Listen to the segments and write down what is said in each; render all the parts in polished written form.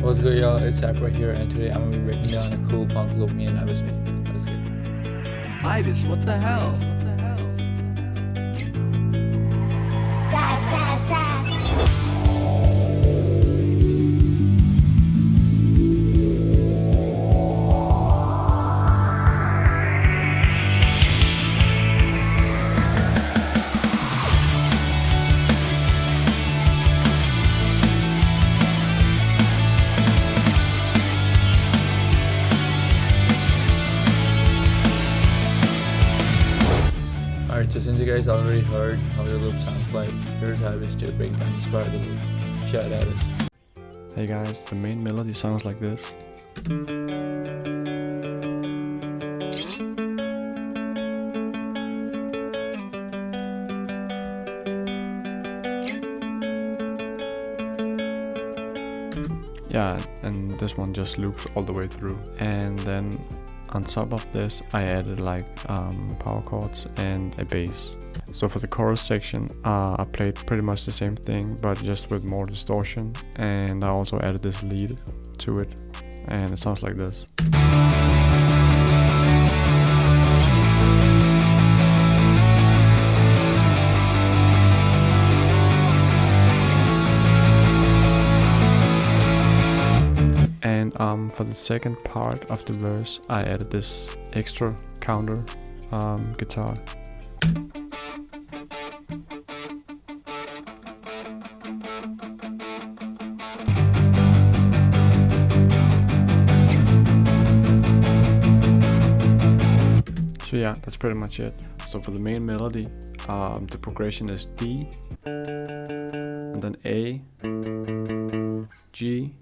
What's good, y'all? It's sadpra here, and today I'm gonna be breaking down a cool punk loop me and Ibis made. Let's get it. Ibis, what the hell? Sad. Alright, so since you guys already heard how the loop sounds like, here's Ibis to break down his part of the loop. Shout out Ibis. Hey guys, the main melody sounds like this. Yeah, and this one just loops all the way through. And then on top of this, I added like power chords and a bass. So for the chorus section, I played pretty much the same thing, but just with more distortion. And I also added this lead to it, and it sounds like this. And for the second part of the verse, I added this extra counter guitar. So yeah, that's pretty much it. So for the main melody, the progression is D, and then A, G,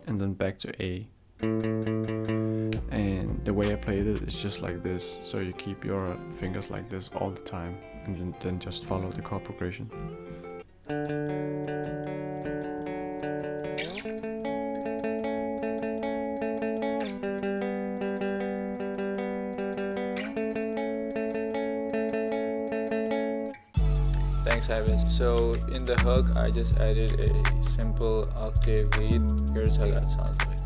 and then back to A. And the way I played it is just like this. So you keep your fingers like this all the time, and then just follow the chord progression. Thanks, Ibis. So in the hook, I just added a simple octave lead. Here's how that sounds like.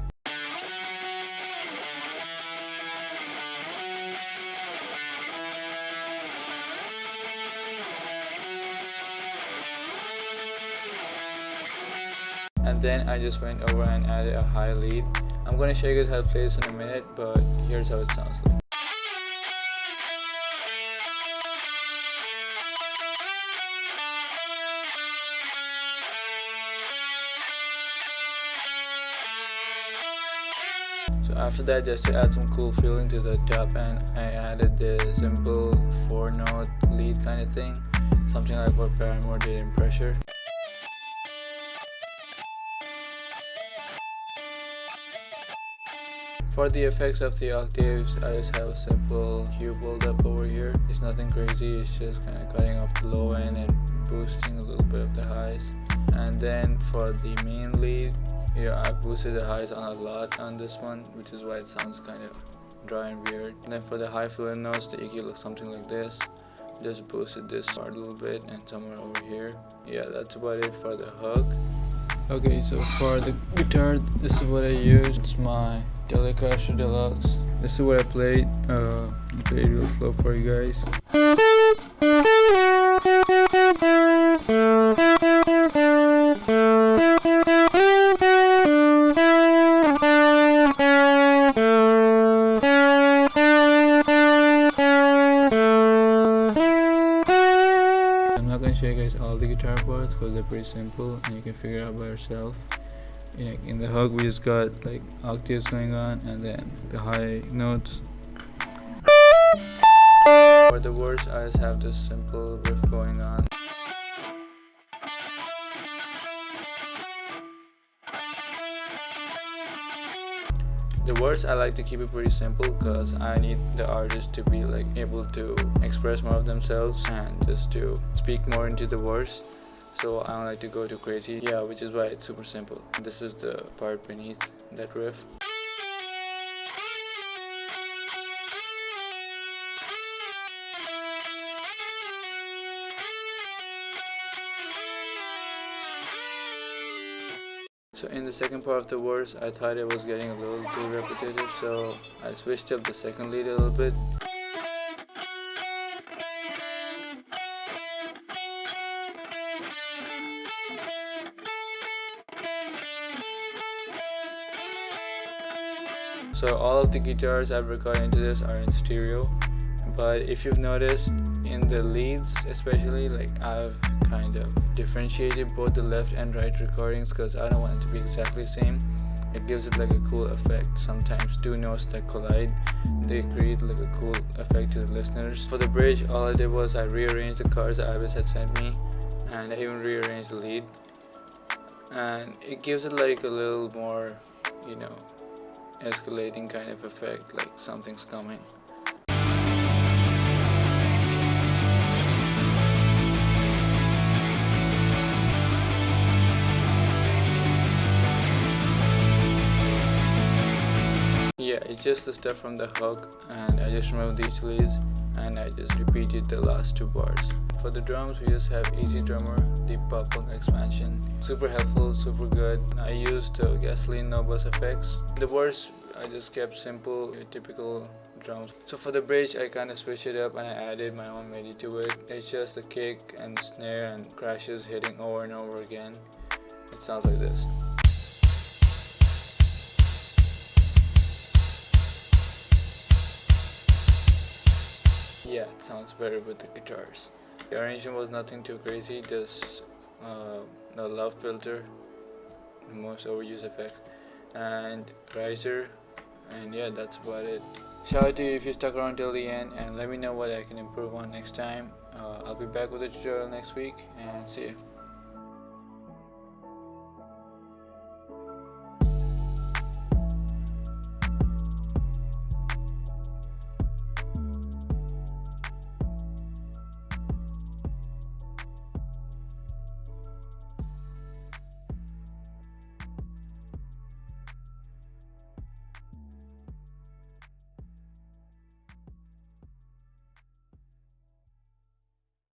And then I just went over and added a high lead. I'm gonna show you guys how to play this in a minute, but here's how it sounds like. So after that, just to add some cool feeling to the top end, I added the simple 4-note lead kind of thing, something like what Paramore did in Pressure. For the effects of the octaves, I just have a simple cube build-up over here. It's nothing crazy, it's just kind of cutting off the low end and boosting a little bit of the highs. And then for the main lead, I boosted the highs on a lot on this one, which is why it sounds kind of dry and weird. And then for the high fluid notes, the EQ looks something like this. Just boosted this part a little bit and somewhere over here. Yeah, that's about it for the hook. Okay, so for the guitar, this is what I used. It's my Telecaster Deluxe. This is what I played. I'll play it real slow for you guys. I'm not going to show you guys all the guitar parts because they're pretty simple and you can figure it out by yourself. In the hook we just got like octaves going on and then the high notes. For the verse I just have this simple riff going on. The verse I like to keep it pretty simple because I need the artist to be like able to express more of themselves and just to speak more into the verse. So I don't like to go too crazy. Yeah, which is why it's super simple. This is the part beneath that riff. So in the second part of the verse, I thought it was getting a little too repetitive, so I switched up the second lead a little bit. So all of the guitars I've recorded into this are in stereo, but if you've noticed in the leads especially, like I've kind of differentiated both the left and right recordings because I don't want it to be exactly the same. It gives it like a cool effect. Sometimes two notes that collide, they create like a cool effect to the listeners. For the bridge, all I did was I rearranged the chords that Ibis had sent me, and I even rearranged the lead, and it gives it like a little more, you know, escalating kind of effect, like something's coming. Yeah, it's just the stuff from the hook, and I just removed these leads and I just repeated the last two bars. For the drums, we just have Easy Drummer, Deep Pop expansion. Super helpful, super good. I used Gasoline no bus effects. The verse I just kept simple, typical drums. So for the bridge, I kind of switched it up and I added my own MIDI to it. It's just the kick and snare and crashes hitting over and over again. It sounds like this. Yeah, it sounds better with the guitars. The arrangement was nothing too crazy, just the love filter, the most overused effect, and riser, and yeah, that's about it. Shout out to you if you stuck around till the end, and let me know what I can improve on next time. I'll be back with a tutorial next week, and see you.